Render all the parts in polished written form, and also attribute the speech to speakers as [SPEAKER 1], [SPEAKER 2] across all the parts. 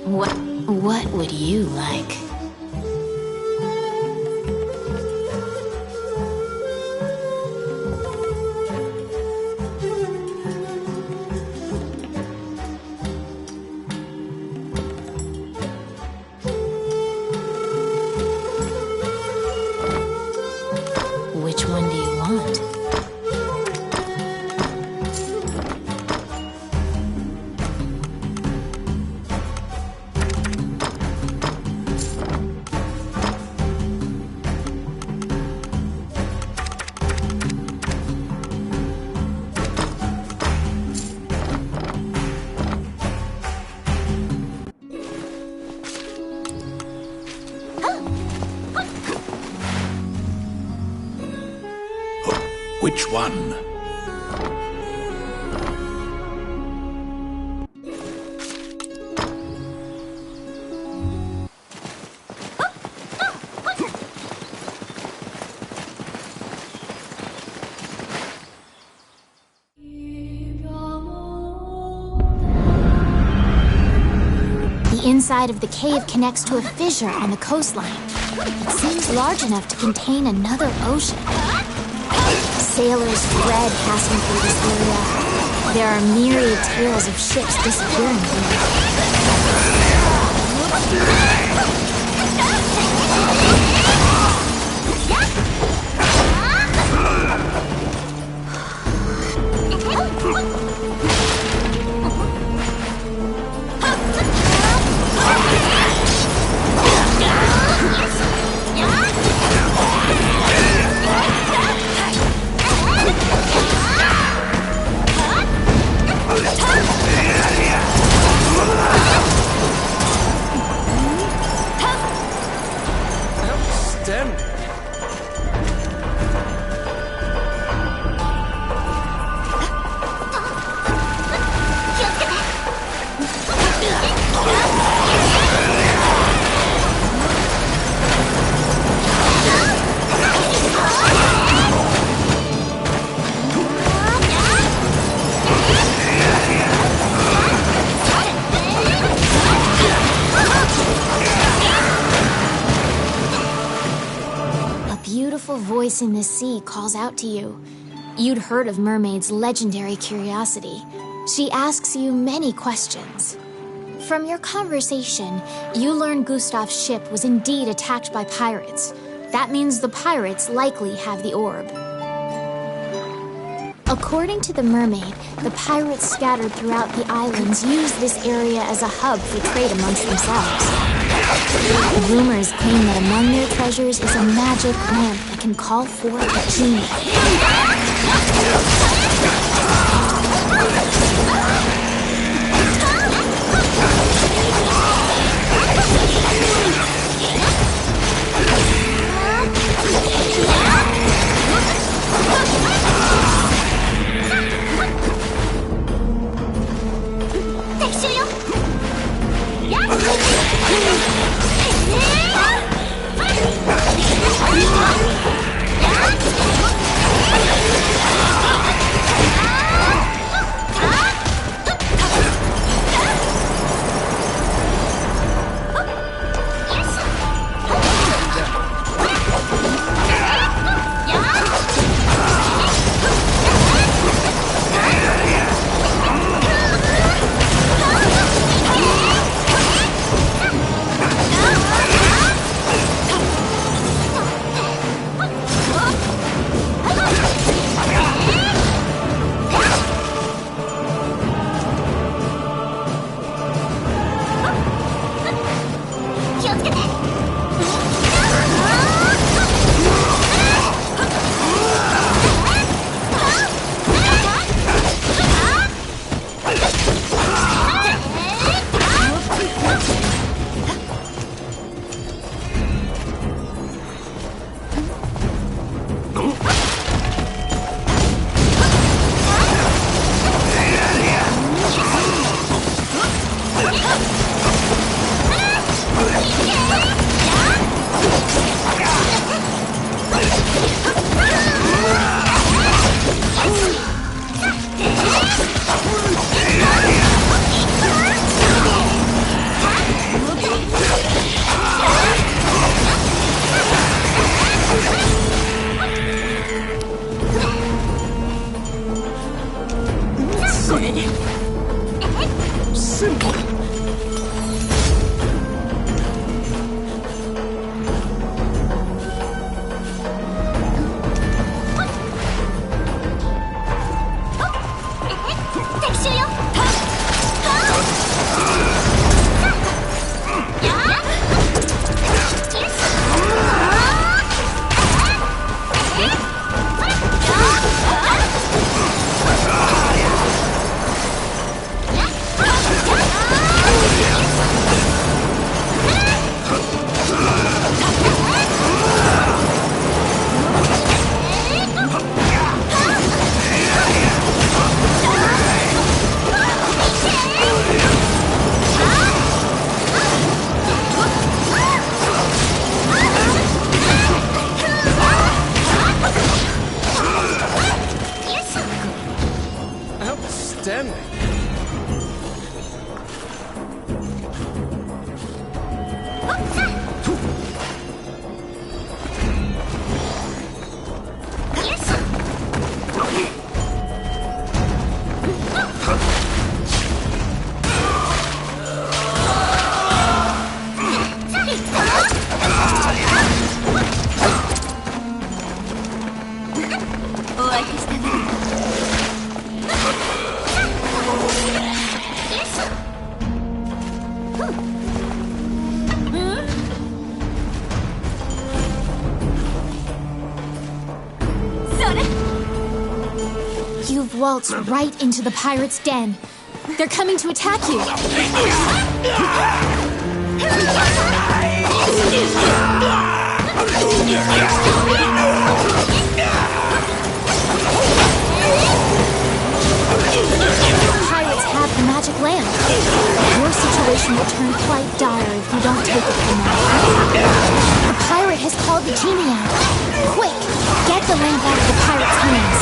[SPEAKER 1] What would you like? Which one do you want?
[SPEAKER 2] Which one?
[SPEAKER 1] The inside of the cave connects to a fissure on the coastline. It seems large enough to contain another ocean. Sailors dread passing through this area. There are myriad tales of ships disappearing voice in the sea calls out to you. You'd heard of Mermaid's legendary curiosity. She asks you many questions. From your conversation, you learn Gustav's ship was indeed attacked by pirates. That means the pirates likely have the orb. According to the mermaid, the pirates scattered throughout the islands use this area as a hub for trade amongst themselves. Rumors claim that among their treasures is a magic lamp that can call forth a genie.
[SPEAKER 2] Simple.
[SPEAKER 1] You've waltzed right into the pirates' den. They're coming to attack you. Pirates have the magic lamp. Your situation will turn quite dire if you don't take it from them. The pirate has called the genie out. Quick, get the lamp out of the pirate's hands.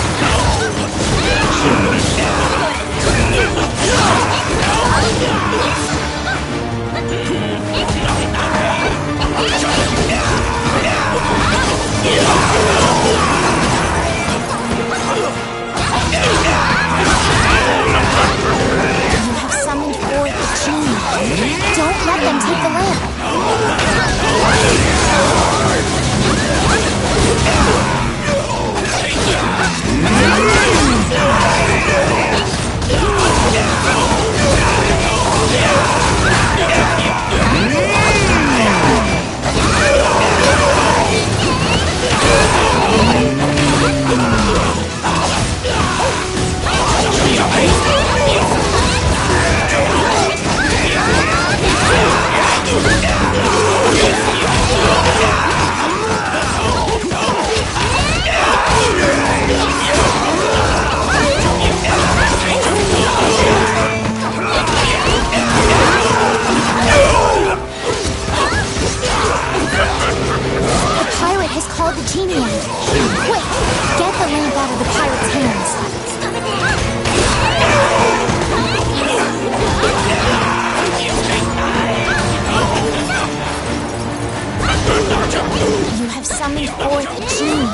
[SPEAKER 1] You have summoned forth the genie. Don't let them take the lamp. summoned forth a genie.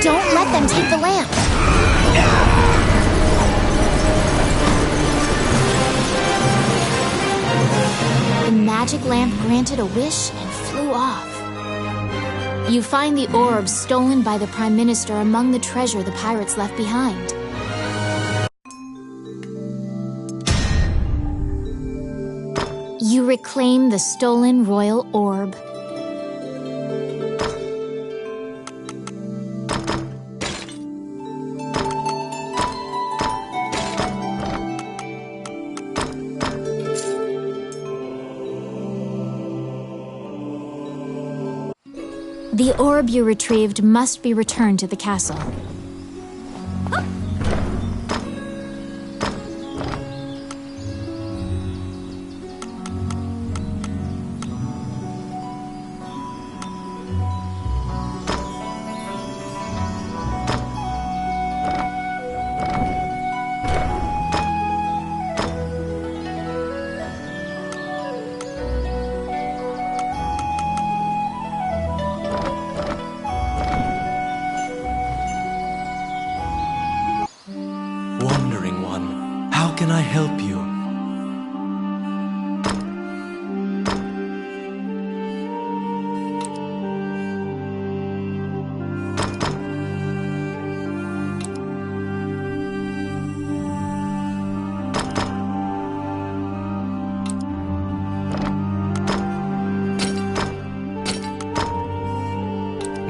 [SPEAKER 1] Don't let them take the lamp. The magic lamp granted a wish and flew off. You find the orbs stolen by the Prime Minister among the treasure the pirates left behind. You reclaim the stolen royal orb. The orb you retrieved must be returned to the castle.
[SPEAKER 2] can I help you?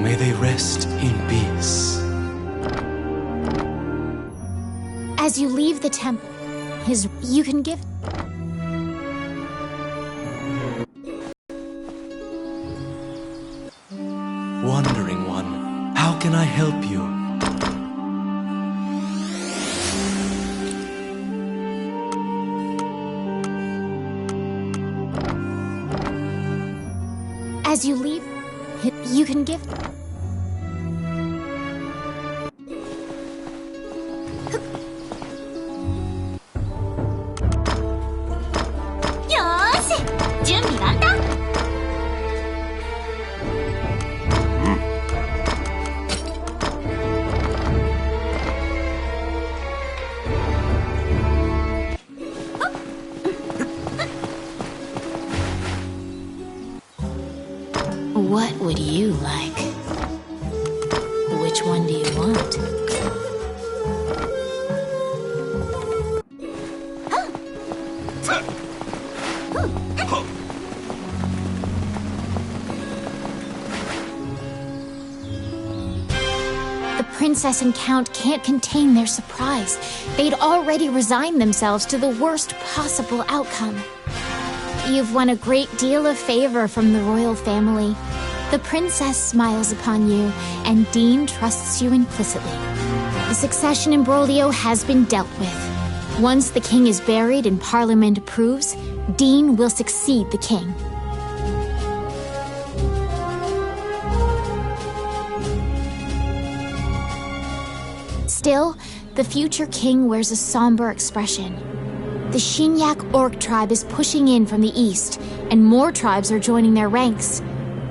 [SPEAKER 2] May they rest in peace.
[SPEAKER 1] As you leave the temple, you can give...
[SPEAKER 2] Wandering one, how can I help you?
[SPEAKER 1] As you leave, you can give... What would you like? Which one do you want? The princess and count can't contain their surprise. They'd already resigned themselves to the worst possible outcome. You've won a great deal of favor from the royal family. The princess smiles upon you, and Dean trusts you implicitly. The succession imbroglio has been dealt with. Once the king is buried and Parliament approves, Dean will succeed the king. Still, the future king wears a somber expression. The Shinyak Orc tribe is pushing in from the east, and more tribes are joining their ranks.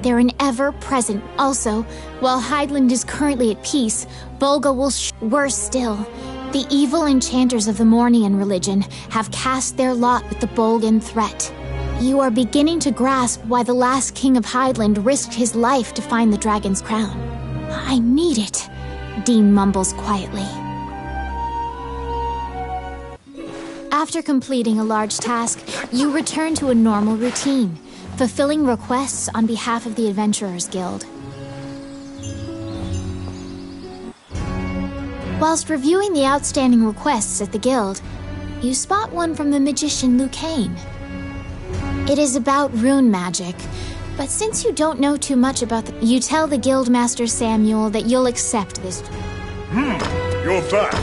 [SPEAKER 1] They're an ever-present. Also, while Hydeland is currently at peace, Volga will worse still. The evil enchanters of the Mornian religion have cast their lot with the Bolgan threat. You are beginning to grasp why the last king of Hydeland risked his life to find the dragon's crown. I need it, Dean mumbles quietly. After completing a large task, you return to a normal routine, fulfilling requests on behalf of the Adventurers Guild. Whilst reviewing the outstanding requests at the guild, you spot one from the magician Lucane. It is about rune magic, but since you don't know too much about you tell the Guildmaster Samuel that you'll accept this.
[SPEAKER 3] You're back.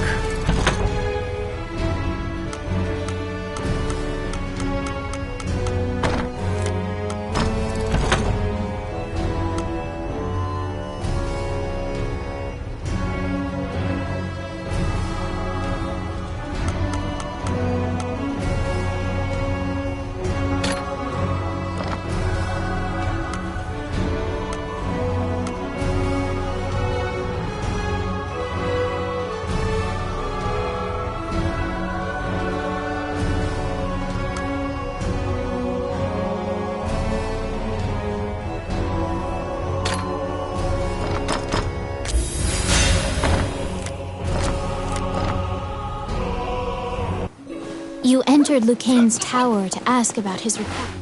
[SPEAKER 1] You entered Lucane's tower to ask about his request.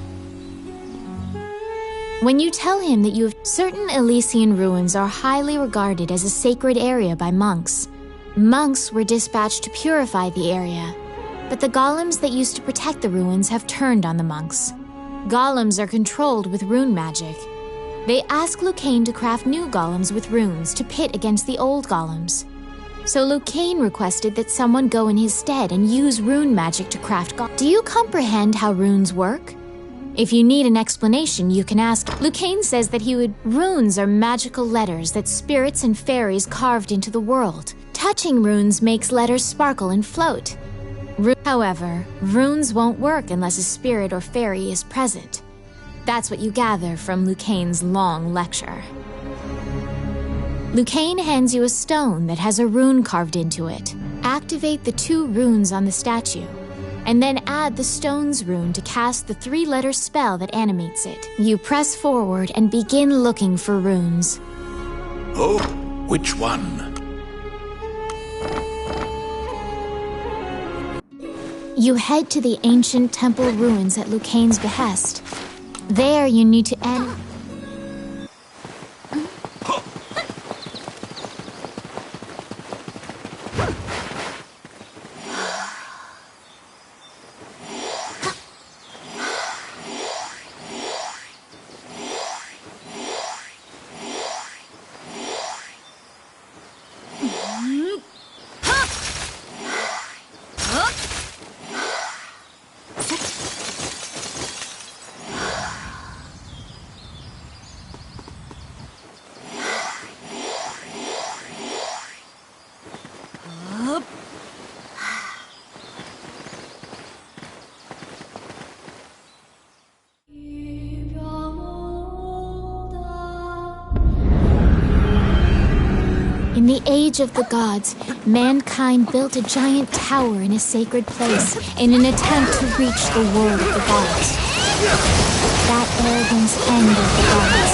[SPEAKER 1] When you tell him that you have certain Elysian ruins are highly regarded as a sacred area by monks. Monks were dispatched to purify the area, but the golems that used to protect the ruins have turned on the monks. Golems are controlled with rune magic. They ask Lucane to craft new golems with runes to pit against the old golems. So Lucane requested that someone go in his stead and use rune magic to craft golems. Do you comprehend how runes work? If you need an explanation, you can ask. Lucane says that runes are magical letters that spirits and fairies carved into the world. Touching runes makes letters sparkle and float. However, runes won't work unless a spirit or fairy is present. That's what you gather from Lucane's long lecture. Lucane hands you a stone that has a rune carved into it. Activate the 2 runes on the statue. and then add the stone's rune to cast the 3-letter spell that animates it. You press forward and begin looking for runes.
[SPEAKER 3] Oh, which one?
[SPEAKER 1] You head to the ancient temple ruins at Lucaine's behest. There you need to end... In the age of the gods, mankind built a giant tower in a sacred place in an attempt to reach the world of the gods. That arrogance angered the gods,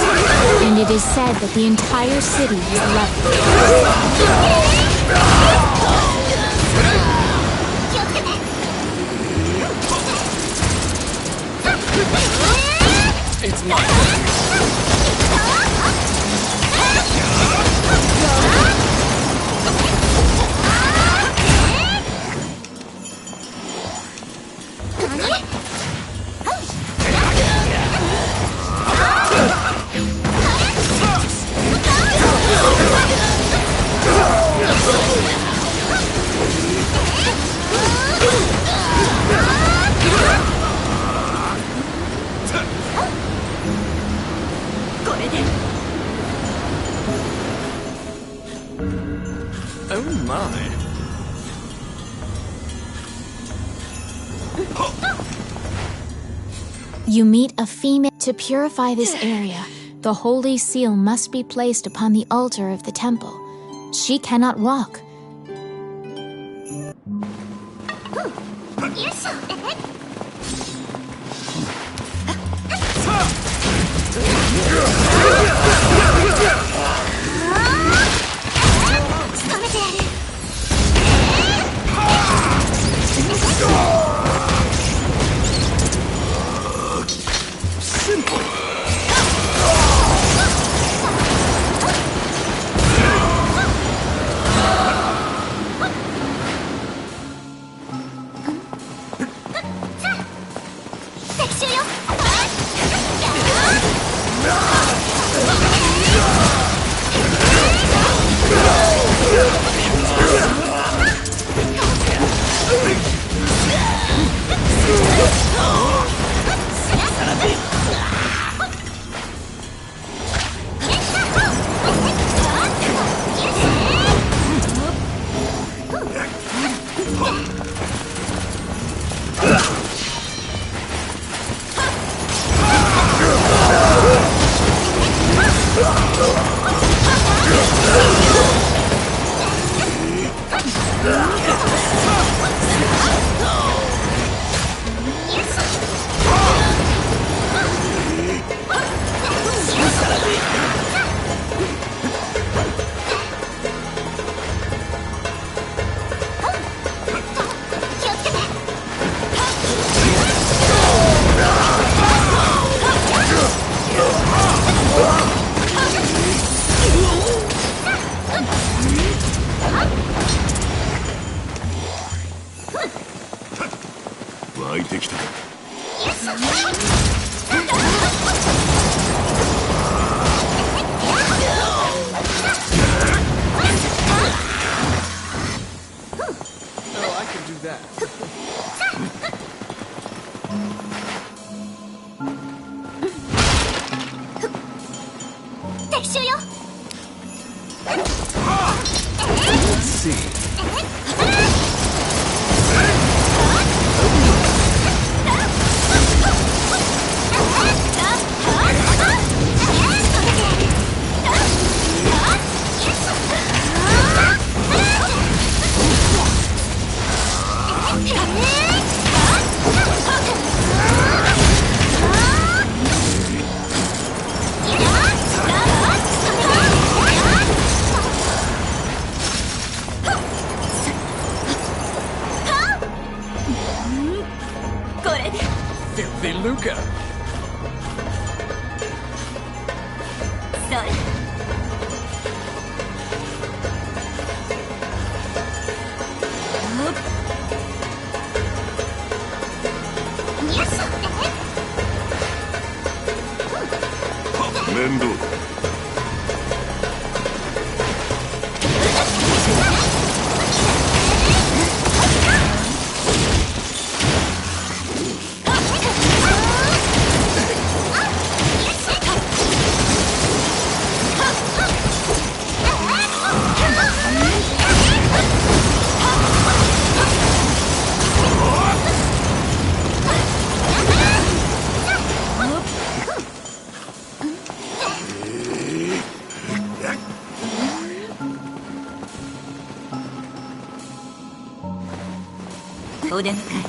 [SPEAKER 1] and it is said that the entire city was leveled.
[SPEAKER 2] It's mine. Oh my.
[SPEAKER 1] You meet a female. To purify this area, the holy seal must be placed upon the altar of the temple. She cannot walk.
[SPEAKER 4] これで
[SPEAKER 2] Filthy lucre!
[SPEAKER 4] それ
[SPEAKER 3] 面倒だ。
[SPEAKER 4] お出迎え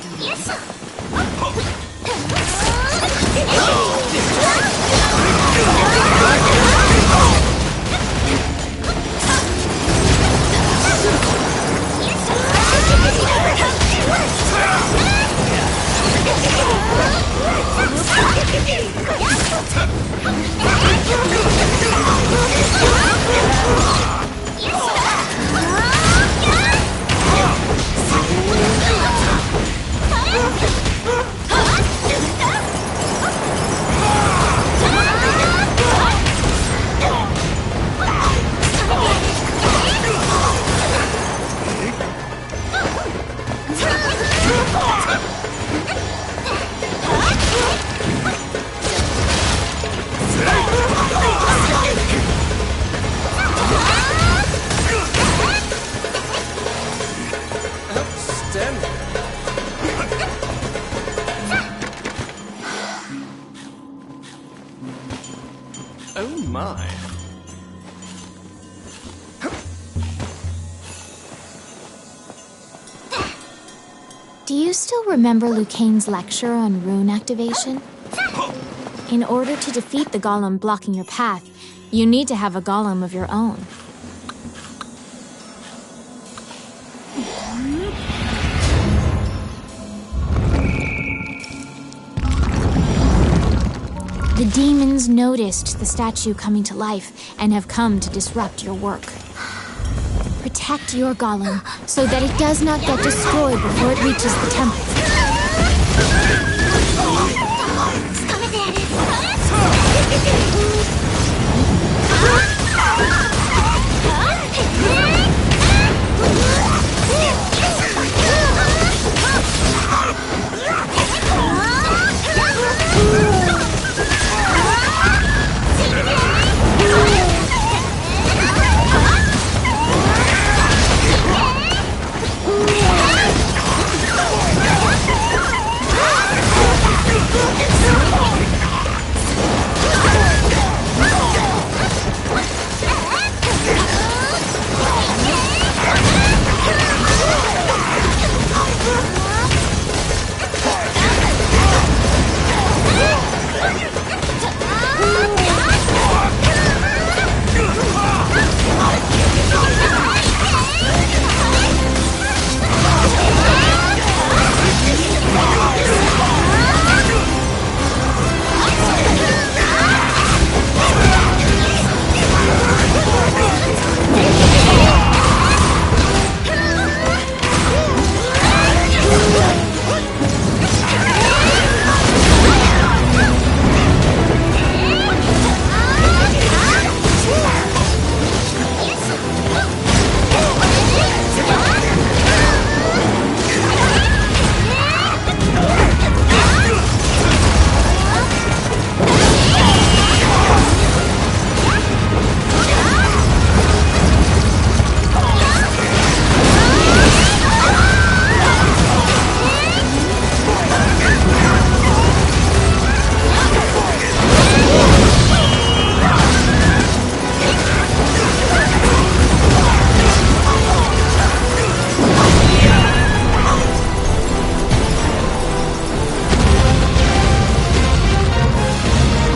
[SPEAKER 2] Oh my.
[SPEAKER 1] Do you still remember Lucane's lecture on rune activation? In order to defeat the golem blocking your path, you need to have a golem of your own. The demons noticed the statue coming to life and have come to disrupt your work. Protect your golem so that it does not get destroyed before it reaches the temple.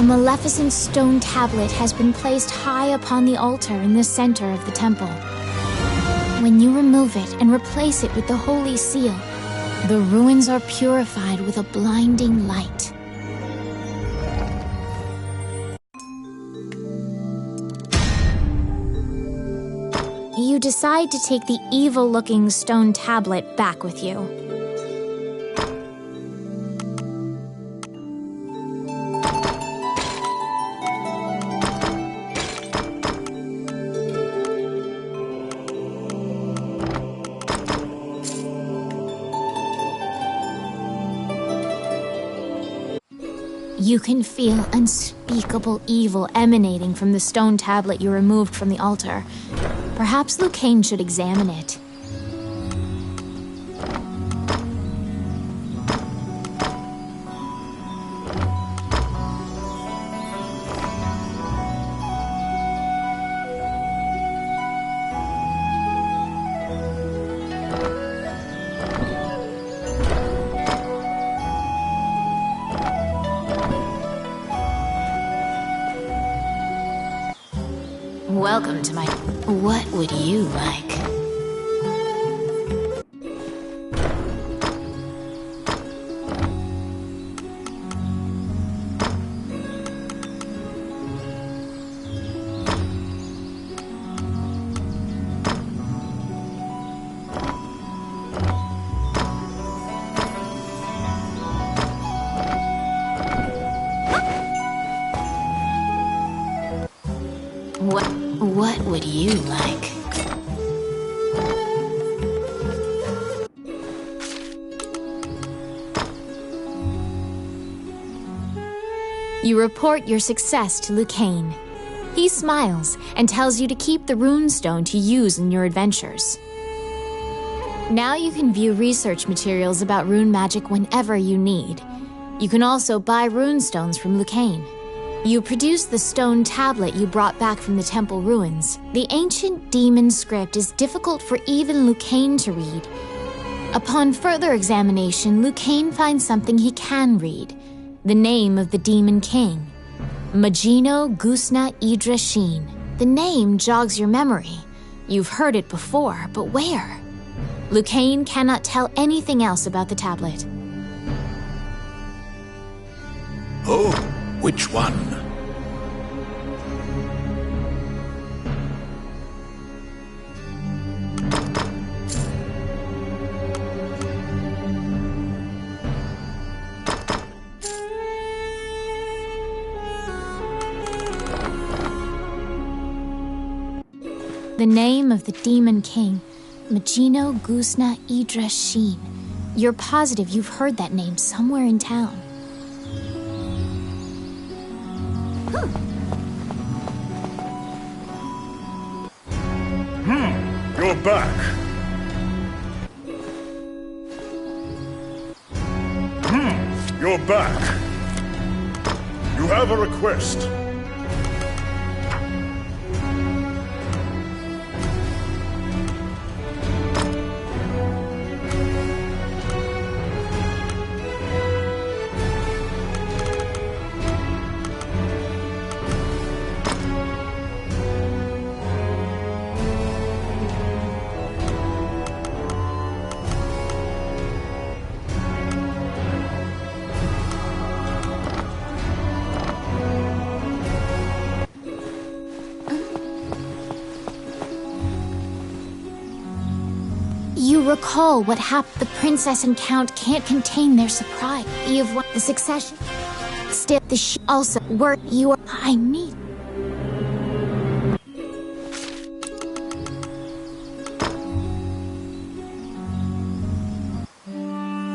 [SPEAKER 1] Maleficent's stone tablet has been placed high upon the altar in the center of the temple. When you remove it and replace it with the Holy Seal, The ruins are purified with a blinding light. You decide to take the evil-looking stone tablet back with you. You can feel unspeakable evil emanating from the stone tablet you removed from the altar. Perhaps Lucane should examine it. Welcome to my... What would you like? What would you like? You report your success to Lucane. He smiles and tells you to keep the runestone to use in your adventures. Now you can view research materials about rune magic whenever you need. You can also buy runestones from Lucane. You produce the stone tablet you brought back from the temple ruins. The ancient demon script is difficult for even Lucane to read. Upon further examination, Lucane finds something he can read. The name of the demon king. Magino Gusna Idra Sheen. The name jogs your memory. You've heard it before, but where? Lucane cannot tell anything else about the tablet.
[SPEAKER 3] Oh, which one?
[SPEAKER 1] The name of the demon king, Magino Gusna Idra Sheen. You're positive you've heard that name somewhere in town.
[SPEAKER 3] You're back. You're back. You have a request.
[SPEAKER 1] You recall what happened. The princess and count can't contain their surprise. You've won the succession. Still, also work you are. I need.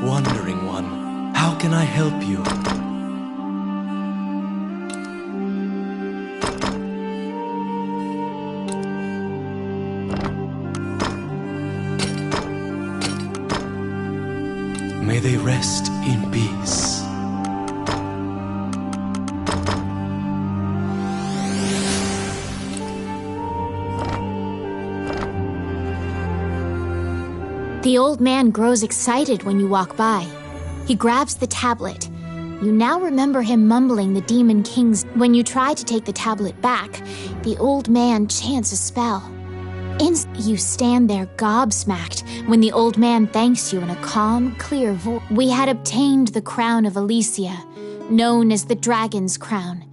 [SPEAKER 2] Wandering one, how can I help you? May they rest in peace.
[SPEAKER 1] The old man grows excited when you walk by. He grabs the tablet. You now remember him mumbling the Demon King's. When you try to take the tablet back, the old man chants a spell. You stand there gobsmacked when the old man thanks you in a calm, clear voice. We had obtained the crown of Elysia, known as the Dragon's Crown.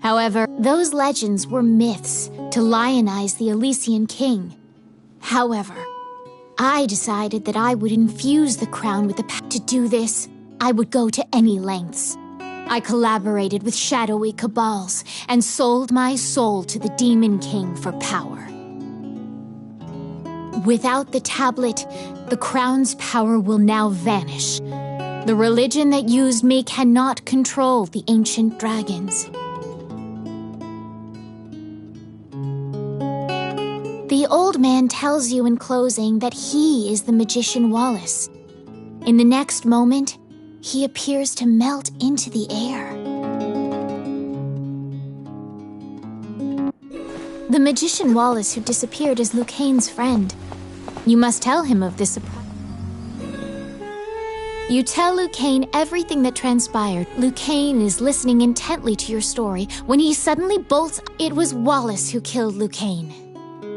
[SPEAKER 1] However, those legends were myths to lionize the Elysian king. However, I decided that I would infuse the crown with the power. To do this, I would go to any lengths. I collaborated with shadowy cabals and sold my soul to the Demon King for power. Without the tablet, the crown's power will now vanish. The religion that used me cannot control the ancient dragons. The old man tells you in closing that he is the magician Wallace. In the next moment, he appears to melt into the air. The magician Wallace who disappeared is Lucane's friend. You must tell him of this surprise. You tell Lucane everything that transpired. Lucane is listening intently to your story when he suddenly bolts. It was Wallace who killed Lucane.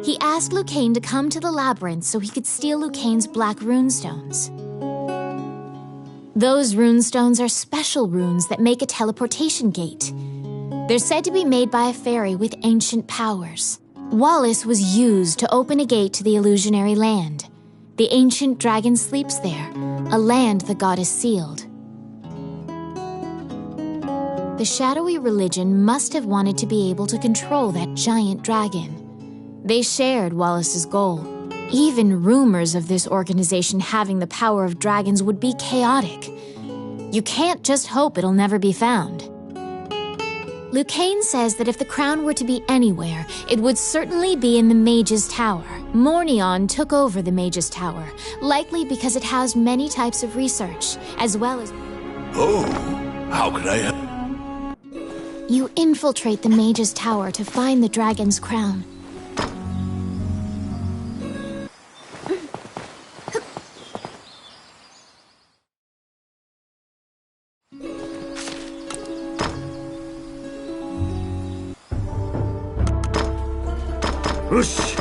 [SPEAKER 1] He asked Lucane to come to the labyrinth so he could steal Lucane's black runestones. Those runestones are special runes that make a teleportation gate. They're said to be made by a fairy with ancient powers. Wallace was used to open a gate to the illusionary land. The ancient dragon sleeps there, a land the goddess sealed. The shadowy religion must have wanted to be able to control that giant dragon. They shared Wallace's goal. Even rumors of this organization having the power of dragons would be chaotic. You can't just hope it'll never be found. Lucane says that if the crown were to be anywhere, it would certainly be in the Mage's Tower. Mornion took over the Mage's Tower, likely because it housed many types of research, as well as...
[SPEAKER 3] Oh, how can I help?
[SPEAKER 1] You infiltrate the Mage's Tower to find the dragon's crown.
[SPEAKER 3] Ush!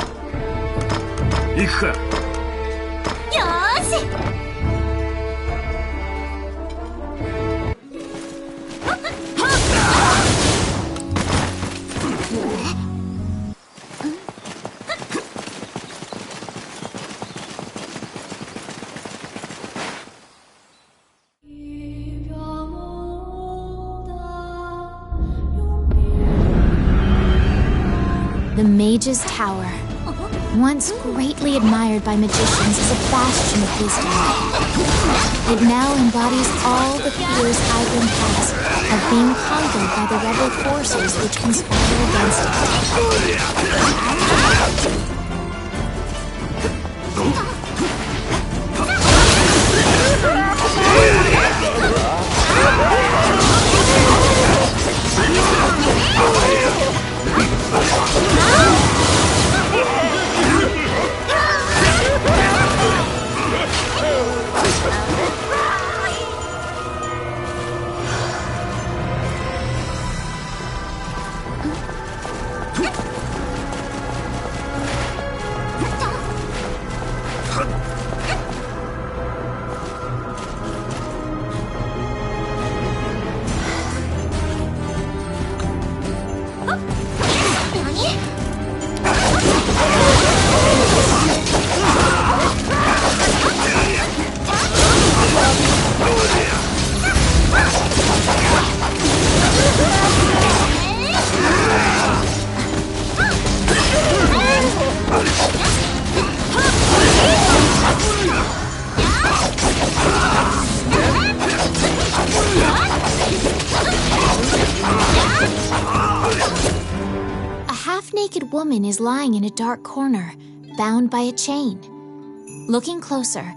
[SPEAKER 3] 行くか。
[SPEAKER 4] よーし。
[SPEAKER 1] The Mage's Tower, once greatly admired by magicians as a bastion of wisdom. It now embodies all the fears Hygrin has of being conquered by the rebel forces which conspire against half-naked woman is lying in a dark corner, bound by a chain. Looking closer,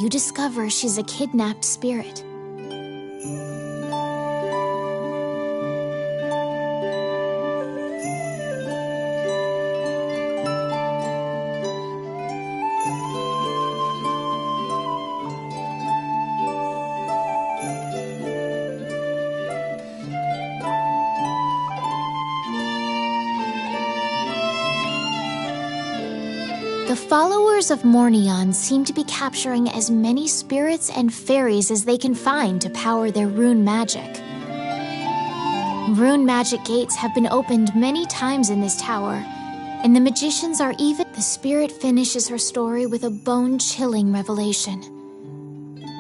[SPEAKER 1] you discover she's a kidnapped spirit. The followers of Mornion seem to be capturing as many spirits and fairies as they can find to power their rune magic. Rune magic gates have been opened many times in this tower, and the magicians are even... The spirit finishes her story with a bone-chilling revelation.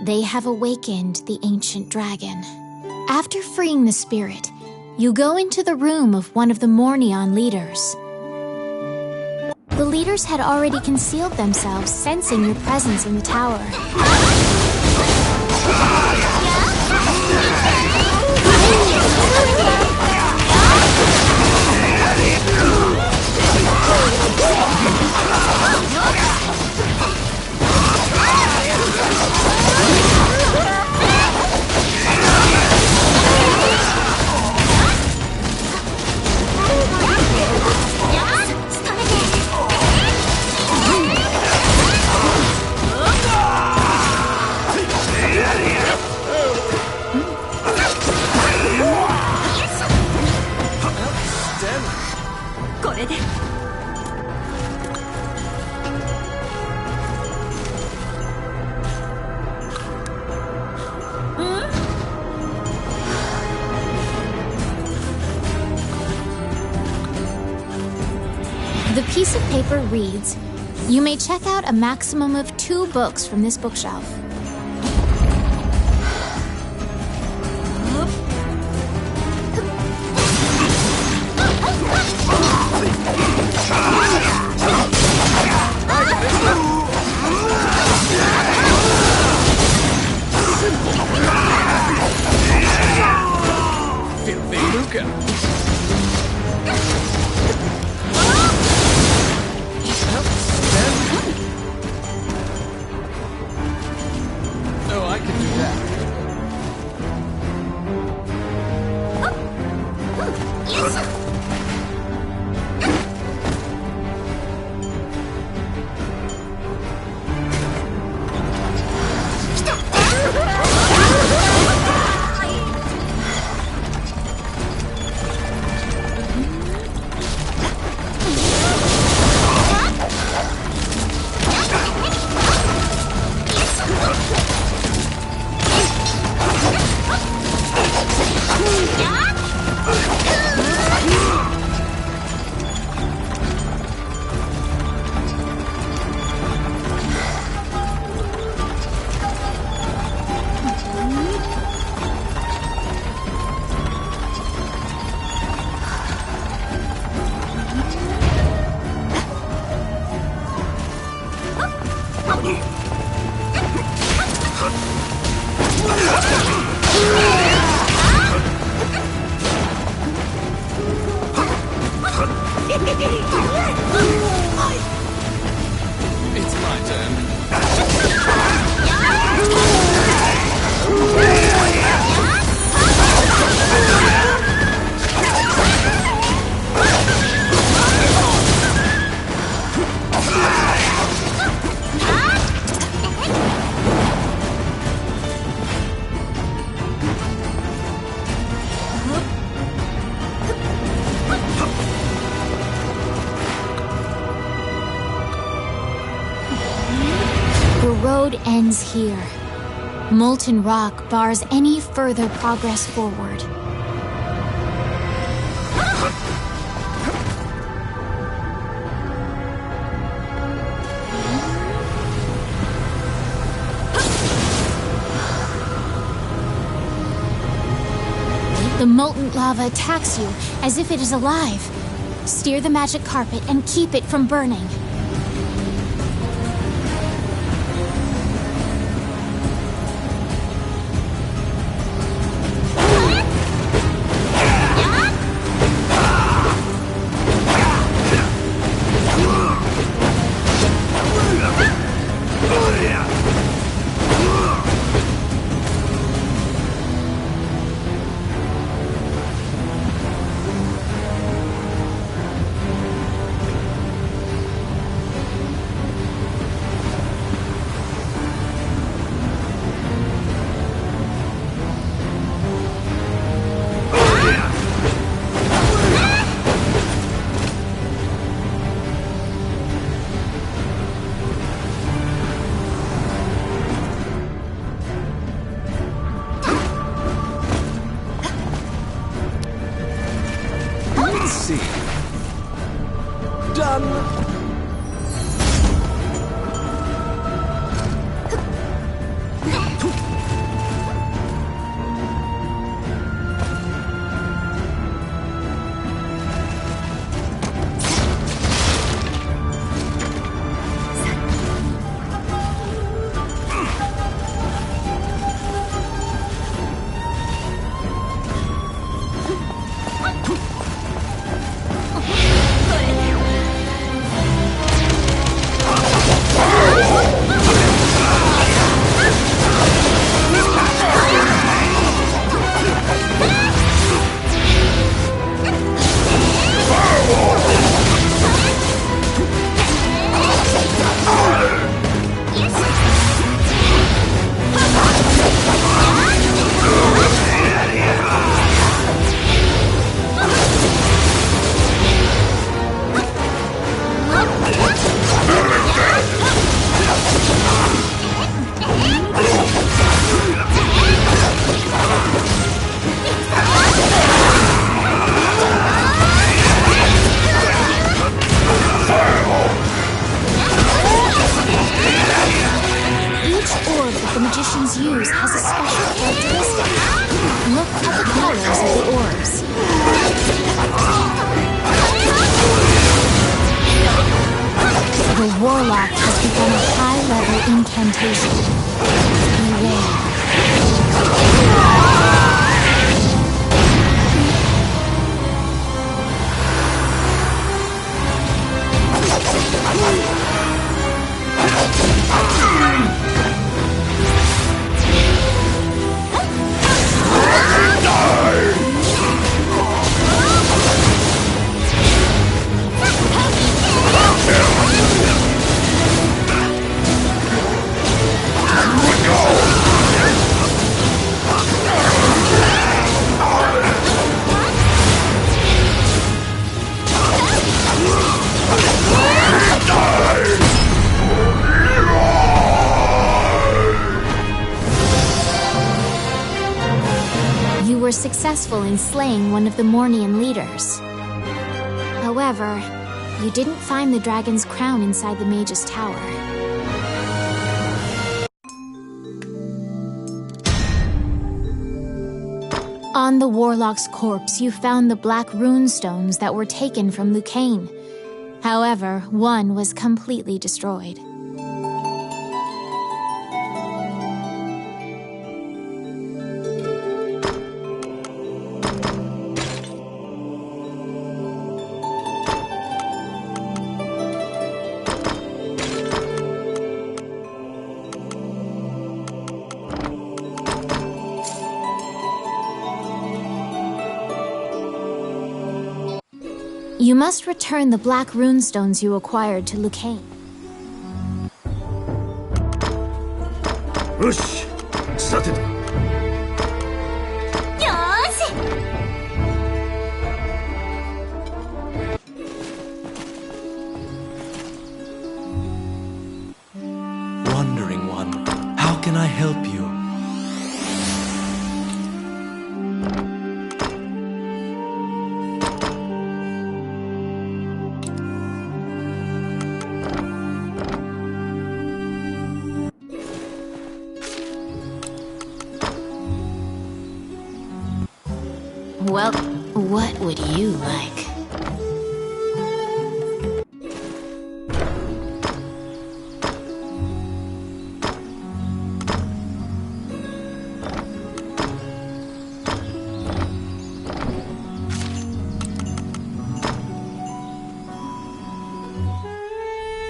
[SPEAKER 1] They have awakened the ancient dragon. After freeing the spirit, you go into the room of one of the Mornion leaders. The leaders had already concealed themselves, sensing your presence in the tower. The piece of paper reads, "You may check out a maximum of 2 books from this bookshelf."
[SPEAKER 2] Oh, I can do that. It's my turn.
[SPEAKER 1] The road ends here. Molten rock bars any further progress forward. The molten lava attacks you as if it is alive. Steer the magic carpet and keep it from burning.
[SPEAKER 2] see. Done!
[SPEAKER 1] The magician's use has a special characteristic. Look at the colors of the orbs. The warlock has begun a high-level incantation. Beware. You were successful in slaying one of the Mornian leaders. However, you didn't find the dragon's crown inside the mage's tower. On the warlock's corpse, you found the black rune stones that were taken from Lucane. However, one was completely destroyed. You must return the black runestones you acquired to Lucane.
[SPEAKER 3] Ush! さてだ。
[SPEAKER 4] よーし
[SPEAKER 2] Wandering one, how can I help you?
[SPEAKER 1] Well, what would you like?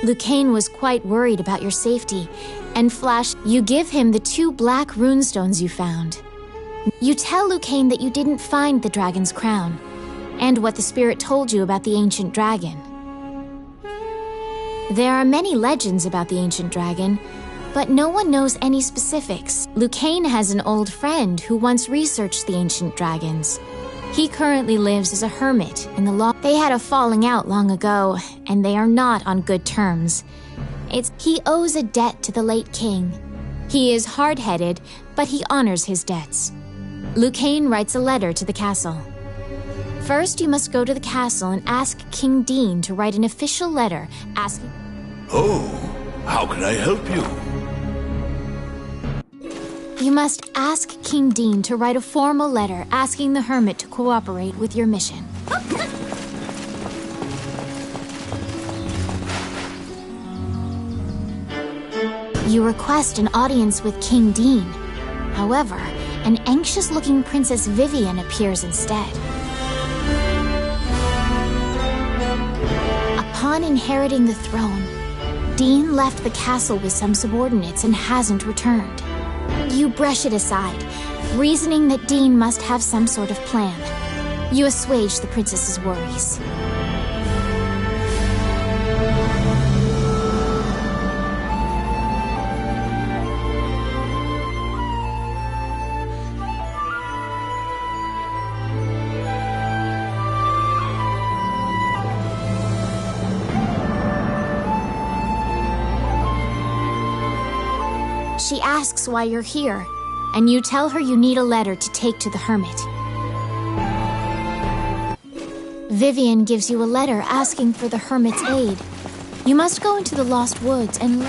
[SPEAKER 1] Lucane was quite worried about your safety, and Flash, you give him the 2 black runestones you found. You tell Lucane that you didn't find the dragon's crown, and what the spirit told you about the ancient dragon. There are many legends about the ancient dragon, but no one knows any specifics. Lucane has an old friend who once researched the ancient dragons. He currently lives as a hermit in the law. They had a falling out long ago, and they are not on good terms. He owes a debt to the late king. He is hard-headed, but he honors his debts. Lucane writes a letter to the castle. First, you must go to the castle and ask King Dean to write an official letter asking...
[SPEAKER 3] Oh, how can I help you?
[SPEAKER 1] You must ask King Dean to write a formal letter asking the hermit to cooperate with your mission. You request an audience with King Dean. However, an anxious-looking Princess Vivian appears instead. Upon inheriting the throne, Dean left the castle with some subordinates and hasn't returned. You brush it aside, reasoning that Dean must have some sort of plan. You assuage the princess's worries. She asks why you're here, and you tell her you need a letter to take to the hermit. Vivian gives you a letter asking for the hermit's aid. You must go into the Lost Woods and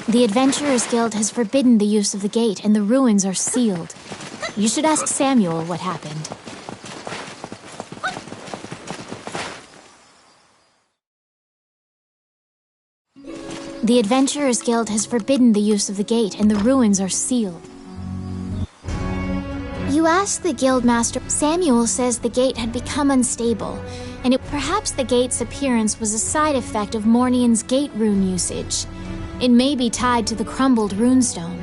[SPEAKER 1] The Adventurers Guild has forbidden the use of the gate, and the ruins are sealed. You should ask Samuel what happened. The Adventurers Guild has forbidden the use of the gate, and the ruins are sealed. You ask the guildmaster. Samuel says the gate had become unstable, and perhaps the gate's appearance was a side effect of Mornian's gate rune usage. It may be tied to the crumbled runestone.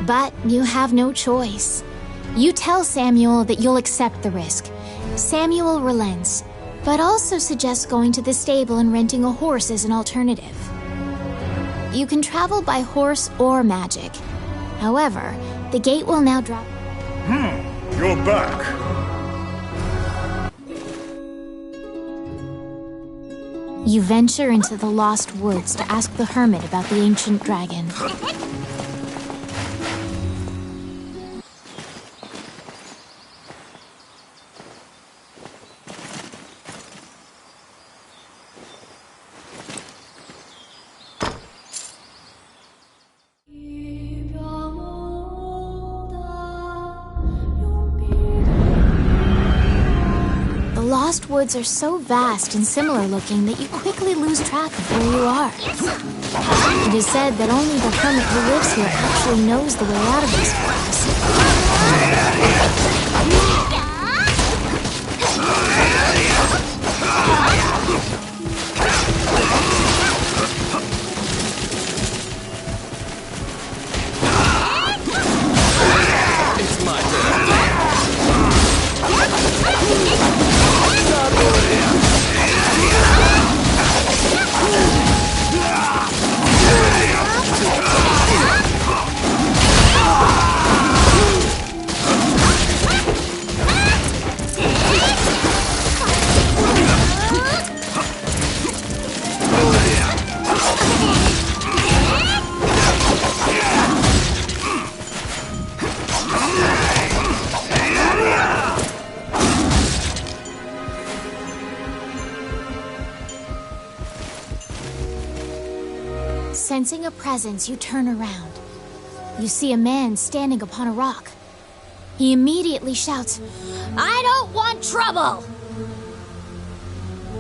[SPEAKER 1] But you have no choice. You tell Samuel that you'll accept the risk. Samuel relents, but also suggests going to the stable and renting a horse as an alternative. You can travel by horse or magic. However, the gate will now drop...
[SPEAKER 3] You're back.
[SPEAKER 1] You venture into the Lost Woods to ask the hermit about the ancient dragon. The Lost Woods are so vast and similar-looking that you quickly lose track of where you are. It is said that only the hermit who lives here actually knows the way out of this forest.
[SPEAKER 2] It's my turn.
[SPEAKER 1] Sensing a presence, you turn around. You see a man standing upon a rock. He immediately shouts, "I don't want trouble!"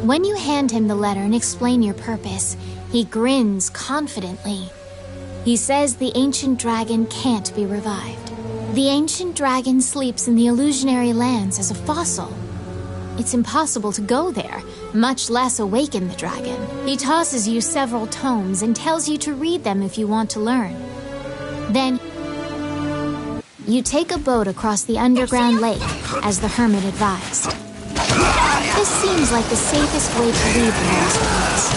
[SPEAKER 1] When you hand him the letter and explain your purpose, he grins confidently. He says the ancient dragon can't be revived. The ancient dragon sleeps in the illusionary lands as a fossil. It's impossible to go there, much less awaken the dragon. He tosses you several tomes and tells you to read them if you want to learn. Then, you take a boat across the underground lake, as the hermit advised. This seems like the safest way to leave the Lost Woods.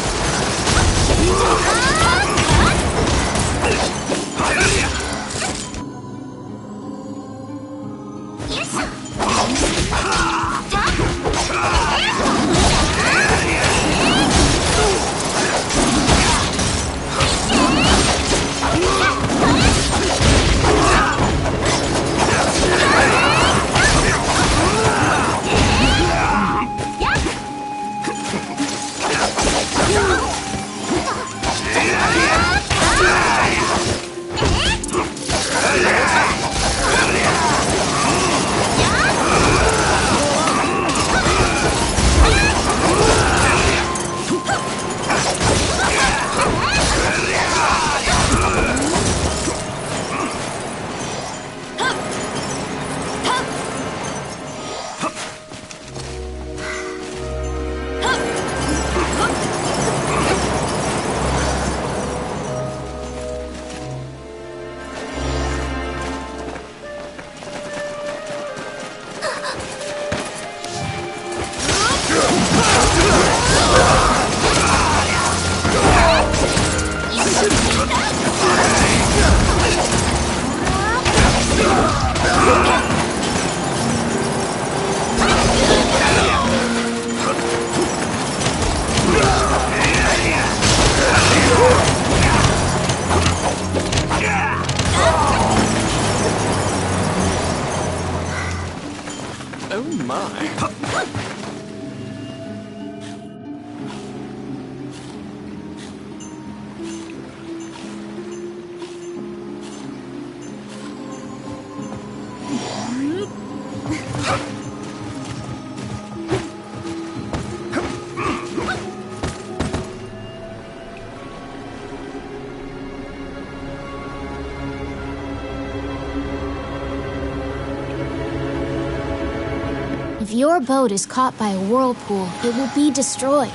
[SPEAKER 1] your boat is caught by a whirlpool, it will be destroyed.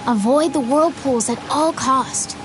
[SPEAKER 1] Avoid the whirlpools at all cost.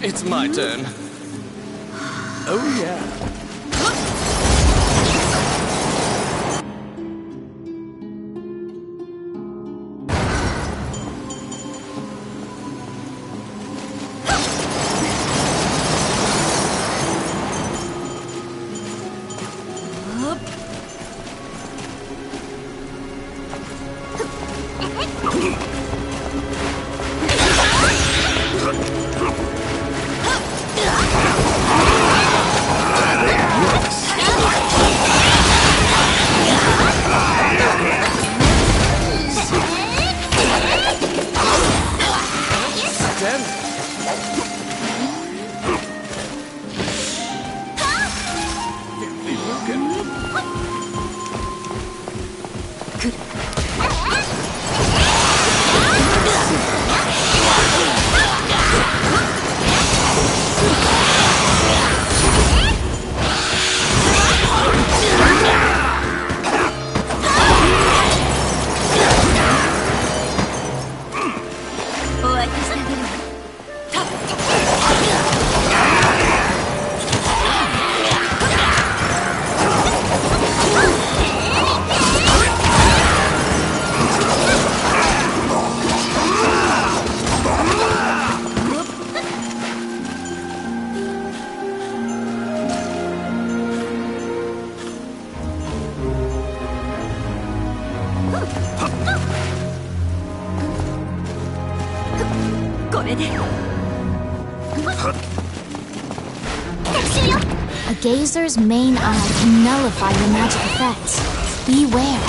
[SPEAKER 2] It's my turn.
[SPEAKER 3] Oh, yeah.
[SPEAKER 1] A gazer's main eye can nullify your magic effects. Beware.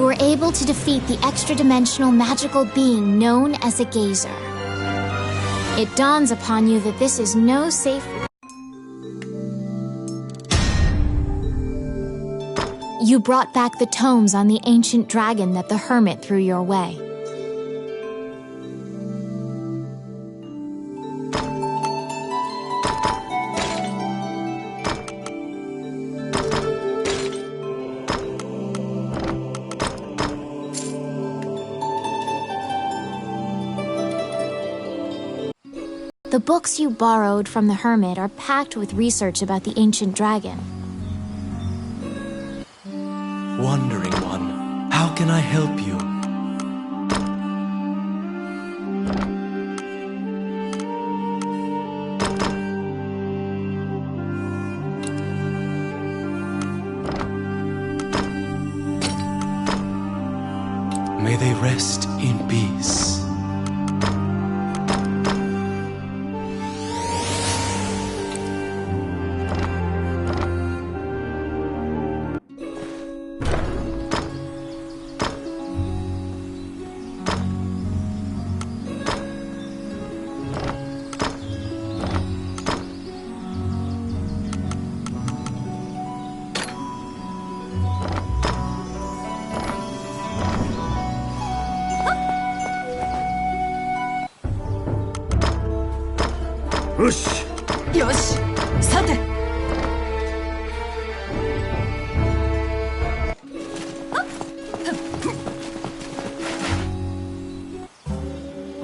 [SPEAKER 1] were able to defeat the extra-dimensional magical being known as a gazer. It dawns upon you that this is no safe... You brought back the tomes on the ancient dragon that the hermit threw your way. The books you borrowed from the hermit are packed with research about the ancient dragon.
[SPEAKER 2] Wandering one, how can I help you? May they rest in peace.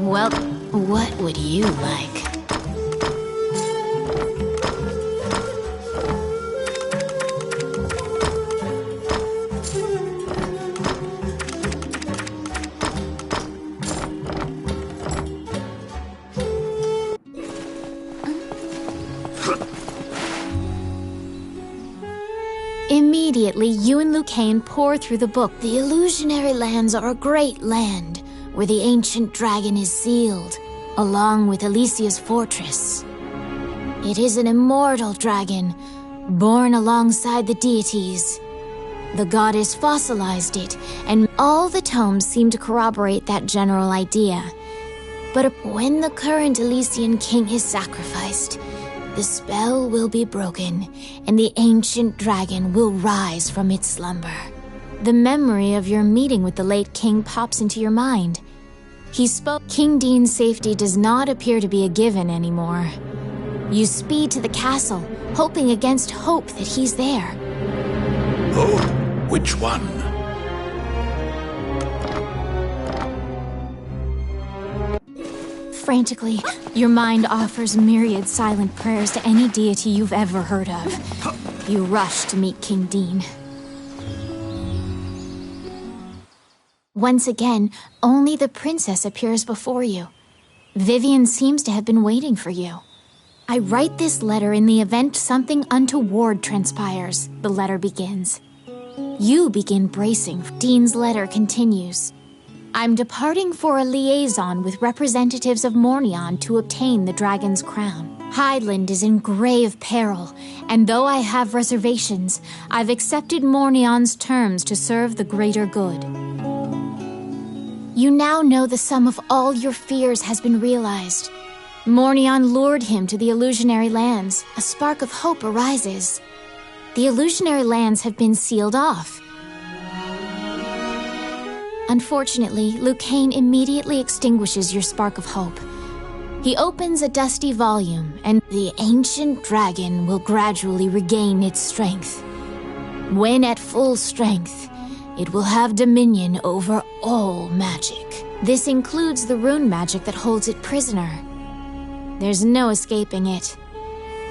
[SPEAKER 1] Well, what would you like? Immediately, you and Lucane pour through the book. The illusionary lands are a great land, where the ancient dragon is sealed, along with Alicia's fortress. It is an immortal dragon, born alongside the deities. The goddess fossilized it, and all the tomes seem to corroborate that general idea. But when the current Elysian king is sacrificed, the spell will be broken, and the ancient dragon will rise from its slumber. The memory of your meeting with the late king pops into your mind. He spoke. King Dean's safety does not appear to be a given anymore. You speed to the castle, hoping against hope that he's there.
[SPEAKER 3] Oh, which one?
[SPEAKER 1] Frantically, your mind offers myriad silent prayers to any deity you've ever heard of. You rush to meet King Dean. Once again, only the princess appears before you. Vivian seems to have been waiting for you. I write this letter in the event something untoward transpires, the letter begins. You begin bracing. Dean's letter continues. I'm departing for a liaison with representatives of Mornion to obtain the dragon's crown. Highland is in grave peril, and though I have reservations, I've accepted Mornion's terms to serve the greater good. You now know the sum of all your fears has been realized. Mornion lured him to the illusionary lands. A spark of hope arises. The illusionary lands have been sealed off. Unfortunately, Lucane immediately extinguishes your spark of hope. He opens a dusty volume, and the ancient dragon will gradually regain its strength. When at full strength, it will have dominion over all magic. This includes the rune magic that holds it prisoner. There's no escaping it.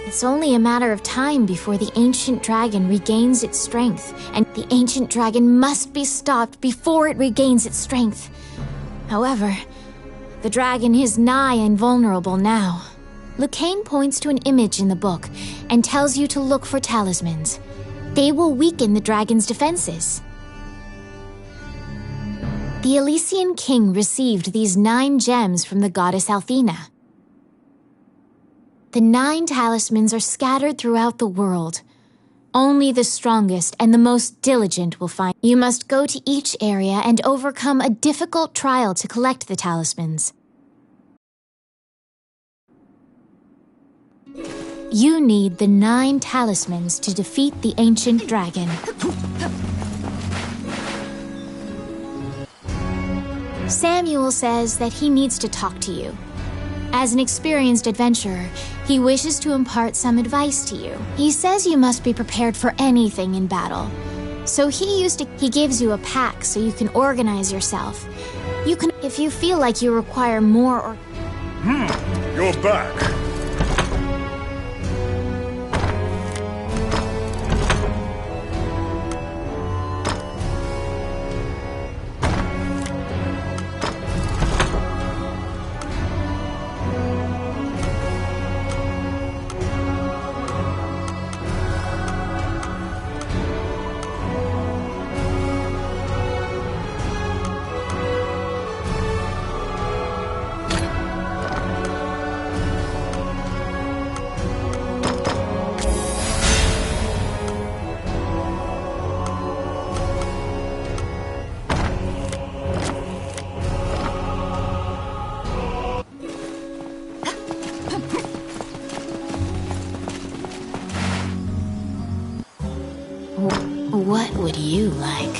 [SPEAKER 1] It's only a matter of time before the ancient dragon regains its strength, and the ancient dragon must be stopped before it regains its strength. However, the dragon is nigh invulnerable now. Lucane points to an image in the book and tells you to look for talismans. They will weaken the dragon's defenses. The Elysian king received these 9 gems from the goddess Althena. The 9 talismans are scattered throughout the world. Only the strongest and the most diligent will find. You must go to each area and overcome a difficult trial to collect the talismans. You need the 9 talismans to defeat the ancient dragon. Samuel says that he needs to talk to you. As an experienced adventurer, he wishes to impart some advice to you. He says you must be prepared for anything in battle. So he gives you a pack so you can organize yourself. You can, if you feel like you require more or...
[SPEAKER 3] You're back.
[SPEAKER 1] What would you like?